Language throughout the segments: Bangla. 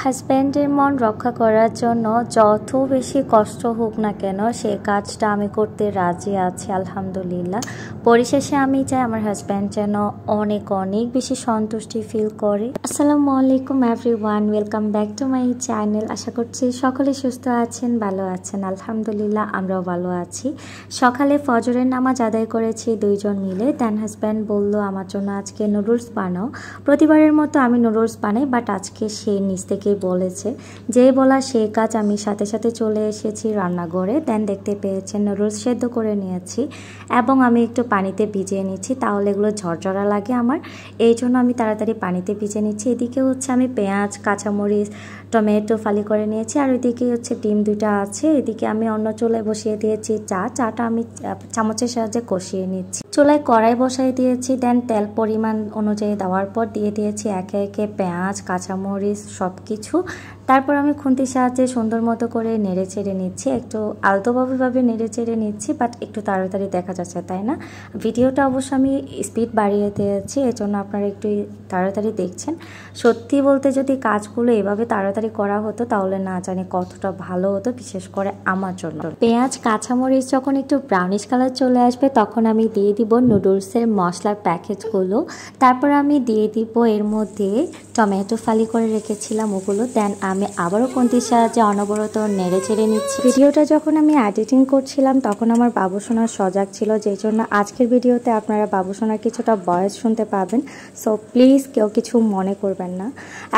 হাজব্যান্ডের মন রক্ষা করার জন্য যত বেশি কষ্ট হোক না কেন সেই কাজটা আমি করতে রাজি আছি আলহামদুলিল্লাহ। পরিশেষে আমি চাই আমার হাজব্যান্ড যেন অনেক অনেক বেশি সন্তুষ্টি ফিল করে। আসসালামু আলাইকুম everyone, welcome back to my channel. আশা করছি সকলে সুস্থ আছেন, ভালো আছেন। আলহামদুলিল্লাহ আমরাও ভালো আছি। সকালে ফজরের নামাজ আদায় করেছি দুইজন মিলে। দেন হাজব্যান্ড বলল আমার জন্য আজকে নুডলস বানাও। প্রতিবারের মতো আমি নুডলস বানাই, বাট আজকে সে নিজ থেকেই বলেছে, যে বলা সেই কাজ। আমি সাথে সাথে চলে এসেছি রান্নাঘরে। দেন দেখতে পেয়েছেন নুডলস সেদ্ধ করে নিয়েছি এবং আমি একটু পানিতে ভিজিয়ে নিচ্ছি, তাহলে এগুলো ঝরঝরা লাগে আমার। এই জন্য আমি তাড়াতাড়ি পানিতে ভিজিয়ে নিচ্ছি। এদিকে হচ্ছে আমি পেঁয়াজ, কাঁচামরিচ, টমেটো ফালি করে নিয়েছি, আর ওইদিকে হচ্ছে ডিম দুটা আছে। এদিকে আমি অন্য চুলায় বসিয়ে দিয়েছি চাটা আমি চামচের সাহায্যে কষিয়ে নিচ্ছি। চুলায় কড়াই বসাই দিয়েছি। দেন তেল পরিমাণ অনুযায়ী দেওয়ার পর দিয়ে দিয়েছি একে একে পেঁয়াজ, কাঁচামরিচ সব কিছু। তারপর আমি খুন্তির সাহায্যে সুন্দর মতো করে নেড়ে চেড়ে নিচ্ছি, একটু আলতোভাবে নেড়ে চেড়ে নিচ্ছি, বাট একটু তাড়াতাড়ি দেখা যাচ্ছে, তাই না? ভিডিওটা অবশ্য আমি স্পিড বাড়িয়ে দিয়েছি, এজন্য আপনারা একটু তাড়াতাড়ি দেখছেন। সত্যি বলতে যদি কাজগুলো এভাবে তাড়াতাড়ি করা হতো তাহলে না জানি কতটা ভালো হতো, বিশেষ করে আমার জন্য। পেঁয়াজ, কাঁচামরিচ যখন একটু ব্রাউনিশ কালার চলে আসবে তখন আমি দিয়ে দিব নুডলসের মশলার প্যাকেটগুলো। তারপর আমি দিয়ে দিব এর মধ্যে টমেটো ফালি করে রেখেছিলাম ওগুলো। দেন আমি আবারও খুন্তির সাহায্যে অনবরত নেড়ে চেড়ে নিচ্ছি। ভিডিওটা যখন আমি এডিটিং করছিলাম তখন আমার বাবু সোনা সজাগ ছিল, যেই জন্য আজকের ভিডিওতে আপনারা বাবু সোনার কিছুটা ভয়েস শুনতে পাবেন। সো প্লিজ কেউ কিছু মনে করবেন না।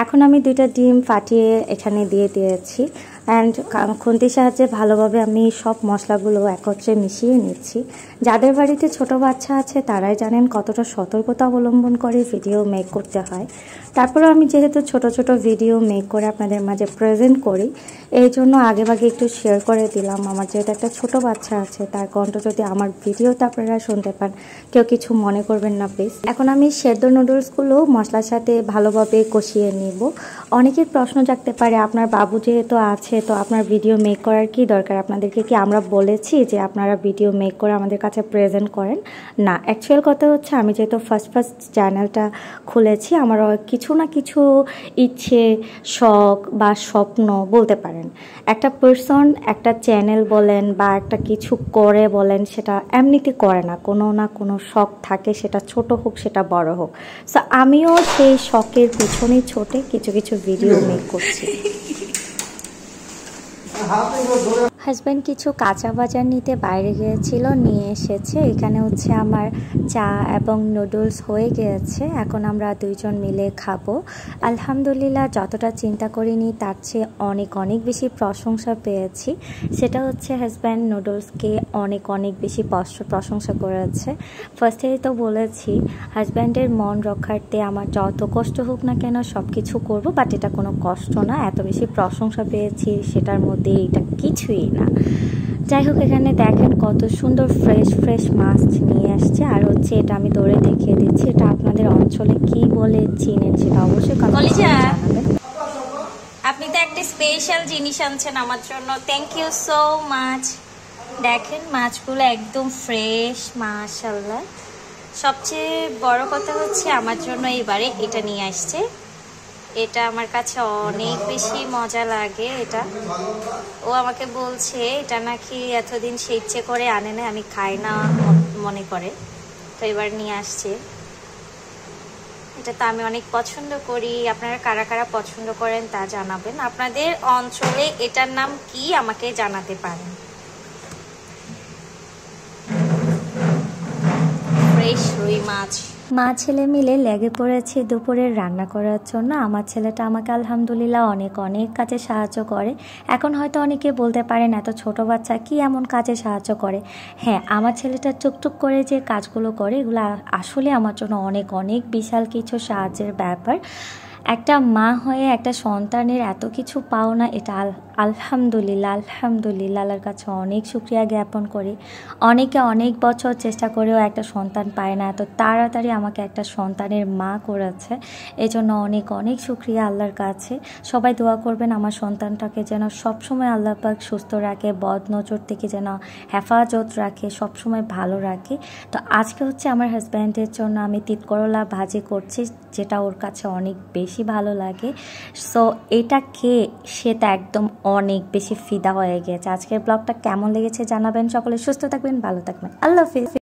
এখন আমি দুইটা ডিম ফাটিয়ে এখানে দিয়ে দিয়েছি অ্যান্ড খুন্তির সাহায্যে ভালোভাবে আমি সব মশলাগুলো একত্রে মিশিয়ে নিচ্ছি। যাদের বাড়িতে ছোট বাচ্চা আছে তারাই জানেন কতটা সতর্কতা অবলম্বন করে ভিডিও মেক করতে হয়। তারপরেও আমি যেহেতু ছোট ছোট ভিডিও মেক করে আপনাদের মাঝে প্রেজেন্ট করি, এই জন্য আগেভাগে একটু শেয়ার করে দিলাম। আমার যেহেতু একটা ছোট বাচ্চা আছে, তার কণ্ঠ যদি আমার ভিডিওতে আপনারা শুনতে পান কেউ কিছু মনে করবেন না প্লিজ। এখন আমি সেদ্ধ নুডলসগুলো মশলার সাথে ভালোভাবে কষিয়ে নিব। অনেকের প্রশ্ন জাগতে পারে, আপনার বাবু যেহেতু আছে তো আপনার ভিডিও মেক করার কি দরকার? আপনাদেরকে কি আমরা বলেছি যে আপনারা ভিডিও মেক করে আমাদের কাছে প্রেজেন্ট করেন? না, অ্যাকচুয়াল কথা হচ্ছে আমি যেহেতু ফার্স্ট চ্যানেলটা খুলেছি, আমার কিছু না কিছু ইচ্ছে, শখ বা স্বপ্ন বলতে পারেন। একটা পার্সন একটা চ্যানেল বলেন বা একটা কিছু করে বলেন, সেটা এমনিতে করে না, কোনো না কোনো শখ থাকে, সেটা ছোট হোক সেটা বড় হোক। সো আমিও সেই শখের পেছনেই ছোটে কিছু কিছু ভিডিও মেক করছি। হাজব্যান্ড কিছু কাঁচা বাজার নিতে বাইরে গিয়েছিল, নিয়ে এসেছে। এখানে হচ্ছে আমার চা এবং নুডলস হয়ে গিয়েছে, এখন আমরা দুইজন মিলে খাবো। আলহামদুলিল্লাহ যতটা চিন্তা করিনি তার চেয়ে অনেক অনেক বেশি প্রশংসা পেয়েছি। সেটা হচ্ছে হাজব্যান্ড নুডলসকে অনেক অনেক বেশি প্রশংসা করেছে। ফার্স্টেই তো বলেছি হাজব্যান্ডের মন রক্ষার্থে আমার যত কষ্ট হোক না কেন সব কিছু করবো, বাট এটা কোনো কষ্ট না। এত বেশি প্রশংসা পেয়েছি সেটার মধ্যে এটা কিছুই না। যাই হোক, এখানে দেখেন কত সুন্দর ফ্রেশ মাছ নিয়ে আসছে, আর হচ্ছে এটা আমি দৌড়ে দেখিয়ে দিচ্ছি। এটা আপনাদের অঞ্চলে কি বলে চিনেন সেটা অবশ্যই কমেন্টে জানাবেন। আপনি তো একটা স্পেশাল জিনিস আনছেন আমার জন্য, থ্যাংক ইউ সো মাচ। দেখেন মাছগুলো একদম ফ্রেশ, মাশাআল্লাহ। সবচেয়ে বড় কথা হচ্ছে আমার জন্য এবারে এটা নিয়ে আসছে। এটা আমার কাছে অনেক বেশি মজা লাগে। এটা ও আমাকে বলছে এটা নাকি এতদিন সে ইচ্ছে করে আনে না, আমি খাই না মনে করে, তো এবার নিয়ে আসছে। এটা তো আমি অনেক পছন্দ করি। আপনারা কারা কারা পছন্দ করেন তা জানাবেন। আপনাদের অঞ্চলে এটার নাম কি আমাকে জানাতে পারেন। ফ্রেশ রুই মাছ। মা ছেলে মিলে লেগে পড়েছি দুপুরের রান্না করার জন্য। আমার ছেলেটা আমাকে আলহামদুলিল্লাহ অনেক অনেক কাজে সাহায্য করে। এখন হয়তো অনেকে বলতে পারেন এত ছোট বাচ্চা কি এমন কাজে সাহায্য করে? হ্যাঁ, আমার ছেলেটা টুকটুক করে যে কাজগুলো করে এগুলো আসলে আমার জন্য অনেক অনেক বিশাল কিছু সাহায্যের ব্যাপার। একটা মা হয়ে একটা সন্তানের এত কিছু পাওনা, এটা আলহামদুলিল্লাহ আলহামদুলিল্লাহ আল্লাহর কাছে অনেক শুকরিয়া জ্ঞাপন করি। অনেকে অনেক বছর চেষ্টা করেও একটা সন্তান পায় না, এত তাড়াতাড়ি আমাকে একটা সন্তানের মা করেছে, এই জন্য অনেক অনেক শুকরিয়া আল্লাহর কাছে। সবাই দোয়া করবেন আমার সন্তানটাকে যেন সবসময় আল্লাহ পাক সুস্থ রাখে, বদ নজর থেকে যেন হেফাজত রাখে, সবসময় ভালো রাখে। তো আজকে হচ্ছে আমার হাজব্যান্ডের জন্য আমি তিত করলা ভাজি করছি, যেটা ওর কাছে অনেক বেশি ভালো লাগে। সো এটা খেয়ে সে তো একদম অনেক বেশি ফিদা হয়ে গেছে। আজকের ব্লগটা কেমন লেগেছে জানাবেন। সকলে সুস্থ থাকবেন, ভালো থাকবেন, আল্লাহ হাফিজ।